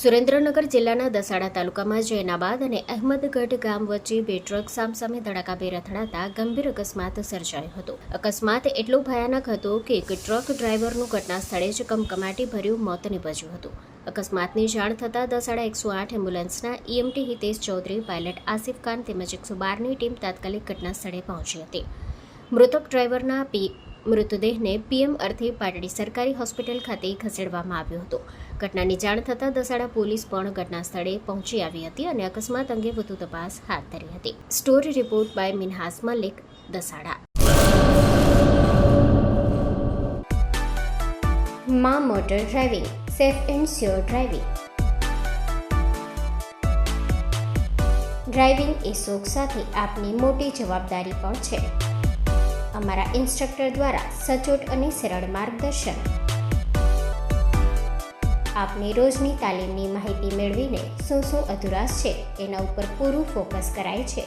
સુરેન્દ્રનગર જિલ્લાના દસાડા તાલુકામાં જૈનાબાદ અને અહેમદગઢ ગામ વચ્ચે બે ટ્રક સામસામે ધડાકાભેર અથડાતા ગંભીર અકસ્માત સર્જાયો હતો. અકસ્માત એટલો ભયાનક હતો કે એક ટ્રક ડ્રાઈવરનું ઘટના સ્થળે જ કમકમાટી ભર્યું મોત નીપજ્યું હતું. અકસ્માતની જાણ થતાં દસાડા 108 એમ્બ્યુલન્સના EMT હિતેશ ચૌધરી, પાયલટ આસિફ ખાન તેમજ 112ની ટીમ તાત્કાલિક ઘટના સ્થળે પહોંચી હતી. મૃતક ડ્રાઈવરના મૃતદેહને PM અર્થે પાટડી સરકારી હોસ્પિટલ ખાતે ખસેડવામાં આવ્યો હતો. ઘટનાની જાણ થતાં દસાડા પોલીસ પણ ઘટના સ્થળે પહોંચી આવી હતી અને અકસ્માત અંગે વધુ તપાસ હાથ ધરી હતી. Story report by Minhas Malik, Dasada. માં motor driving, safe and sure driving. Driving એ શોખ સાથે આપની મોટી જવાબદારી પણ છે. અમારા ઇન્સ્ટ્રક્ટર દ્વારા સચોટ અને સરળ માર્ગદર્શન. આપની રોજની તાલીમની માહિતી મેળવીને શું અધુરાશ છે એના ઉપર પૂરું ફોકસ કરાય છે.